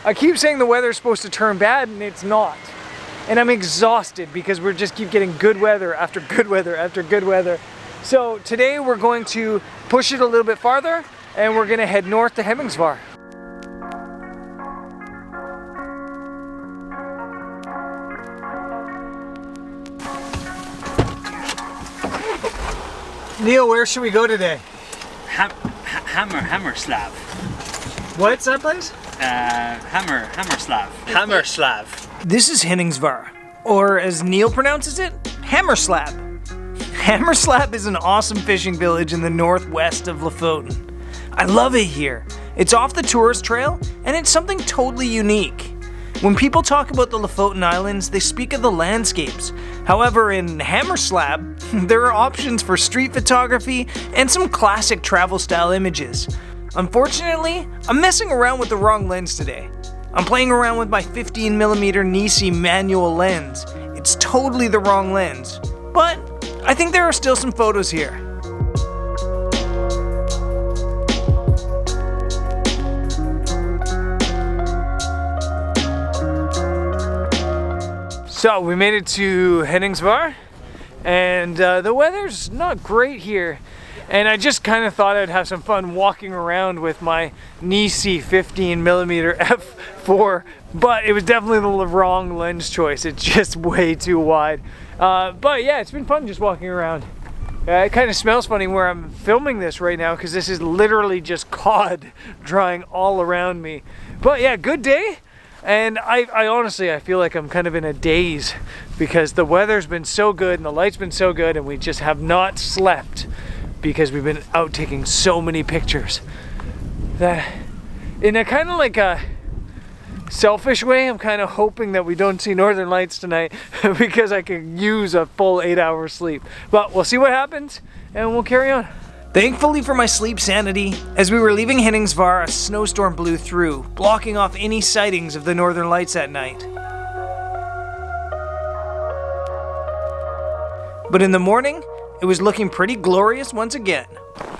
I keep saying the weather's supposed to turn bad and it's not. And I'm exhausted because we just keep getting good weather after good weather after good weather. So today we're going to push it a little bit farther and we're gonna head north to Henningsvær. Neil, where should we go today? Hammerslav. What's that place? Hammerslav. Hammerslav. This is Henningsvær, or as Neil pronounces it, Hammerslab. Hammerslab is an awesome fishing village in the northwest of Lofoten. I love it here. It's off the tourist trail, and it's something totally unique. When people talk about the Lofoten Islands, they speak of the landscapes. However, in Hammerslab, there are options for street photography and some classic travel style images. Unfortunately, I'm messing around with the wrong lens today. I'm playing around with my 15mm Nisi manual lens. It's totally the wrong lens, but I think there are still some photos here. So we made it to Henningsvær, and the weather's not great here. And I just kind of thought I'd have some fun walking around with my Nisi 15mm f4, but it was definitely the wrong lens choice. It's just way too wide. But yeah, it's been fun just walking around. It kind of smells funny where I'm filming this right now because this is literally just cod drying all around me. But yeah, good day. And I honestly, I feel like I'm kind of in a daze because the weather's been so good and the light's been so good and we just have not slept because we've been out taking so many pictures. That in a kind of like a selfish way, I'm kind of hoping that we don't see northern lights tonight because I could use a full 8 hours sleep. But we'll see what happens and we'll carry on. Thankfully for my sleep sanity, as we were leaving Henningsvær, a snowstorm blew through, blocking off any sightings of the northern lights at night. But in the morning, it was looking pretty glorious once again.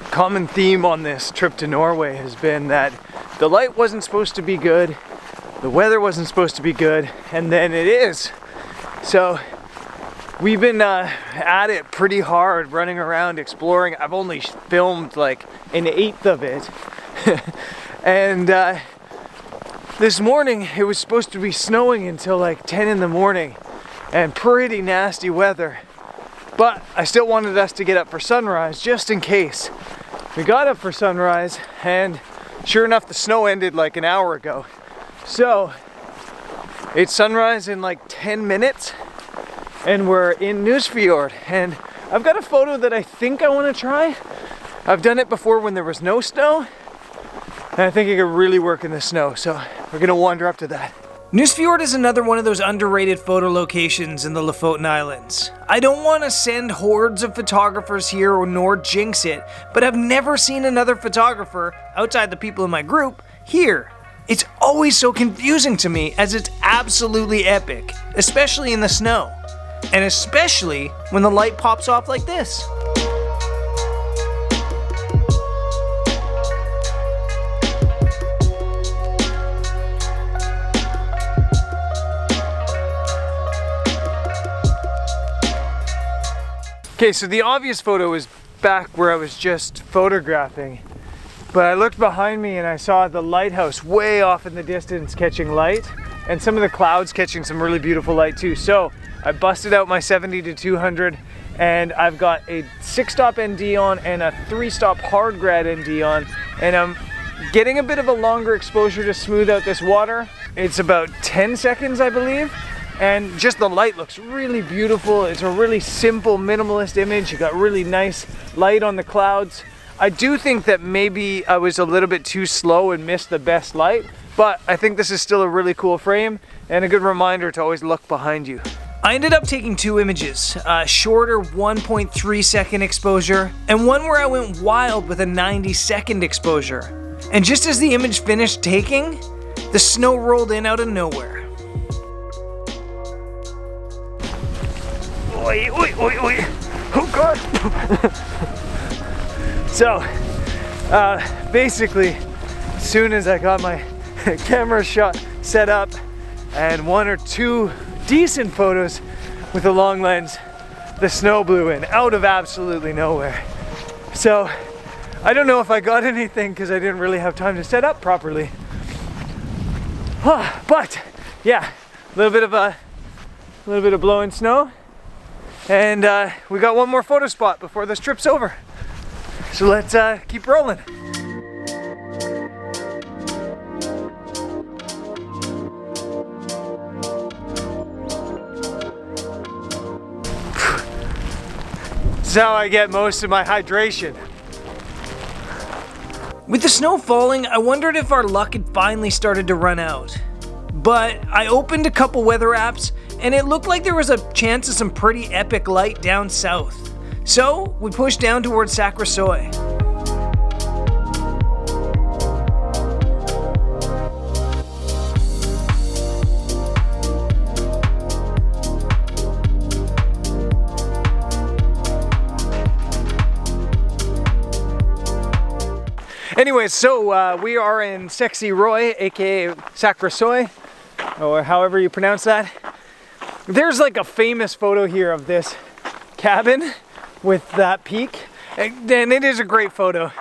Common theme on this trip to Norway has been that the light wasn't supposed to be good, the weather wasn't supposed to be good, and then it is. So we've been at it pretty hard, running around, exploring. I've only filmed like an eighth of it. And this morning, it was supposed to be snowing until like 10 in the morning and pretty nasty weather. But I still wanted us to get up for sunrise just in case. We got up for sunrise and sure enough, the snow ended like an hour ago. So it's sunrise in like 10 minutes. And we're in Nusfjord, and I've got a photo that I think I want to try. I've done it before when there was no snow, and I think it could really work in the snow, so we're gonna wander up to that. Nusfjord is another one of those underrated photo locations in the Lofoten Islands. I don't want to send hordes of photographers here or nor jinx it, but I've never seen another photographer, outside the people in my group, here. It's always so confusing to me as it's absolutely epic, especially in the snow. And especially when the light pops off like this. Okay, so the obvious photo is back where I was just photographing. But I looked behind me and I saw the lighthouse way off in the distance catching light, and some of the clouds catching some really beautiful light too. So I busted out my 70-200 and I've got a 6-stop ND on and a 3-stop hard grad ND on, and I'm getting a bit of a longer exposure to smooth out this water. It's about 10 seconds, I believe, and just the light looks really beautiful. It's a really simple, minimalist image. You got really nice light on the clouds. I do think that maybe I was a little bit too slow and missed the best light, but I think this is still a really cool frame and a good reminder to always look behind you. I ended up taking 2 images, a shorter 1.3 second exposure and one where I went wild with a 90-second exposure. And just as the image finished taking, the snow rolled in out of nowhere. Oi, oi, oi, oi. Oh God. So, basically, as soon as I got my camera shot set up and 1 or 2 decent photos with a long lens, the snow blew in out of absolutely nowhere. So I don't know if I got anything because I didn't really have time to set up properly. But yeah, a little bit of blowing snow, and we got one more photo spot before this trip's over. So let's keep rolling. This is how I get most of my hydration. With the snow falling, I wondered if our luck had finally started to run out. But I opened a couple weather apps and it looked like there was a chance of some pretty epic light down south. So we pushed down towards Sakrisøy. Anyway, so we are in Sakrisøy, aka Sakrisøy, or however you pronounce that. There's like a famous photo here of this cabin with that peak, and it is a great photo,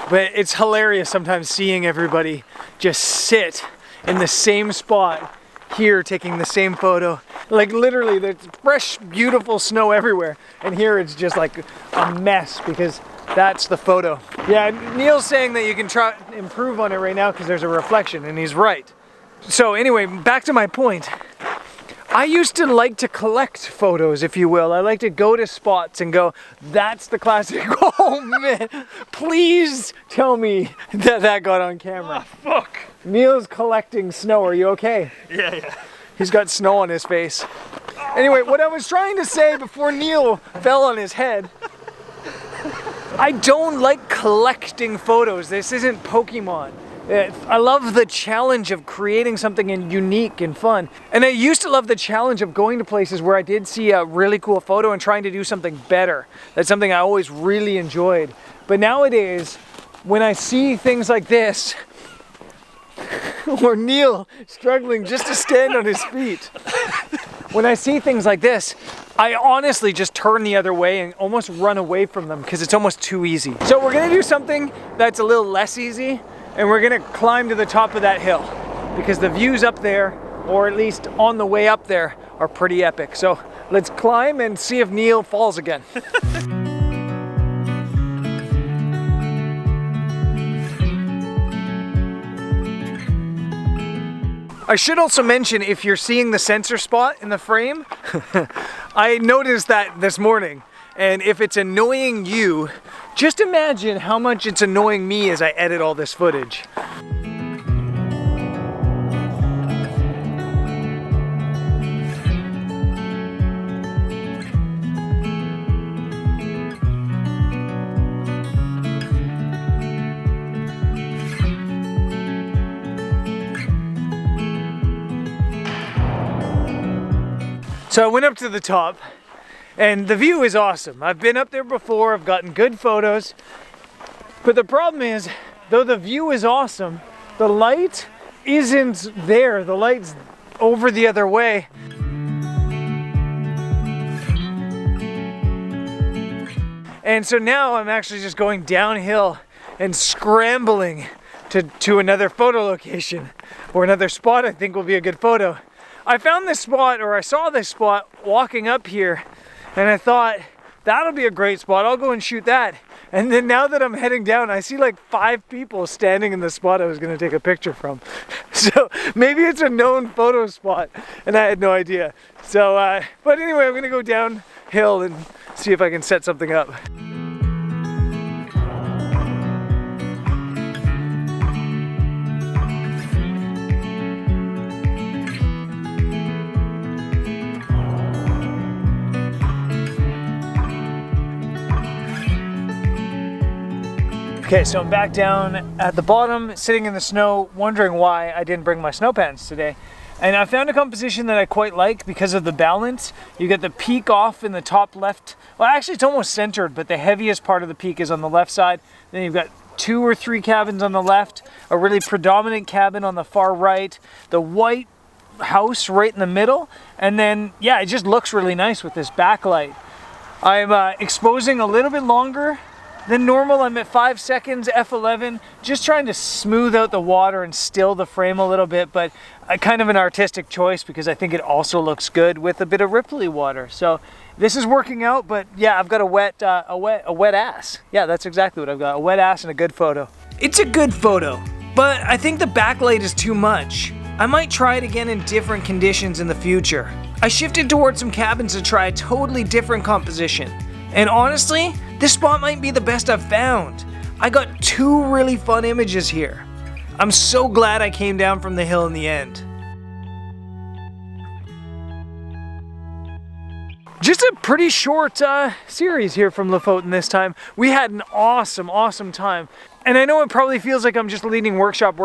but it's hilarious sometimes seeing everybody just sit in the same spot here taking the same photo. Like literally there's fresh, beautiful snow everywhere, and here it's just like a mess because that's the photo. Yeah, Neil's saying that you can try improve on it right now because there's a reflection, and he's right. So anyway, back to my point. I used to like to collect photos, if you will. I like to go to spots and go, that's the classic. Oh man, please tell me that that got on camera. Oh, fuck. Neil's collecting snow, are you okay? Yeah. He's got snow on his face. Anyway, what I was trying to say before Neil fell on his head, I don't like collecting photos. This isn't Pokemon. I love the challenge of creating something unique and fun. And I used to love the challenge of going to places where I did see a really cool photo and trying to do something better. That's something I always really enjoyed. But nowadays, when I see things like this, or Neil struggling just to stand on his feet, when I see things like this, I honestly just turn the other way and almost run away from them because it's almost too easy. So we're gonna do something that's a little less easy, and we're gonna climb to the top of that hill because the views up there, or at least on the way up there, are pretty epic. So let's climb and see if Neil falls again. I should also mention, if you're seeing the sensor spot in the frame, I noticed that this morning, and if it's annoying you, just imagine how much it's annoying me as I edit all this footage. So I went up to the top, and the view is awesome. I've been up there before, I've gotten good photos, but the problem is, though the view is awesome, the light isn't there. The light's over the other way. And so now I'm actually just going downhill and scrambling to another photo location, or another spot I think will be a good photo. I found this spot, or I saw this spot walking up here, and I thought, that'll be a great spot, I'll go and shoot that. And then now that I'm heading down, I see like 5 people standing in the spot I was gonna take a picture from. So maybe it's a known photo spot, and I had no idea. So, but anyway, I'm gonna go downhill and see if I can set something up. Okay, so I'm back down at the bottom, sitting in the snow, wondering why I didn't bring my snow pants today. And I found a composition that I quite like because of the balance. You get the peak off in the top left. Well, actually it's almost centered, but the heaviest part of the peak is on the left side. Then you've got 2 or 3 cabins on the left, a really predominant cabin on the far right, the white house right in the middle, and then yeah, it just looks really nice with this backlight. I'm exposing a little bit longer than normal. I'm at 5 seconds, f11, just trying to smooth out the water and still the frame a little bit, but kind of an artistic choice because I think it also looks good with a bit of ripply water. So this is working out, but yeah, I've got a wet ass. Yeah, that's exactly what I've got, a wet ass and a good photo. It's a good photo, but I think the backlight is too much. I might try it again in different conditions in the future. I shifted towards some cabins to try a totally different composition. And honestly, this spot might be the best I've found. I got 2 really fun images here. I'm so glad I came down from the hill in the end. Just a pretty short series here from Lofoten this time. We had an awesome time. And I know it probably feels like I'm just leading workshop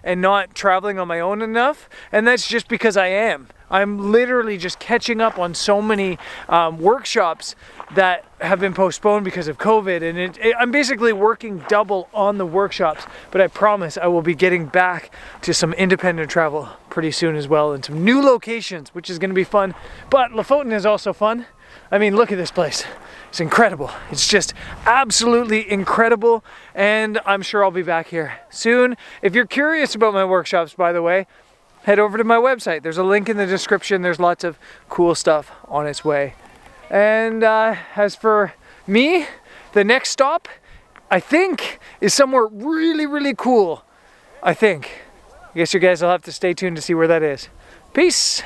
and not traveling on my own enough. And that's just because I am. I'm literally just catching up on so many workshops that have been postponed because of COVID. And I'm basically working double on the workshops. But I promise I will be getting back to some independent travel pretty soon as well. And some new locations, which is going to be fun. But Lofoten is also fun. I mean, look at this place. It's incredible. It's just absolutely incredible. And I'm sure I'll be back here soon. If you're curious about my workshops, by the way, head over to my website. There's a link in the description. There's lots of cool stuff on its way. And as for me, the next stop, I think, is somewhere really cool. I think. I guess you guys will have to stay tuned to see where that is. Peace.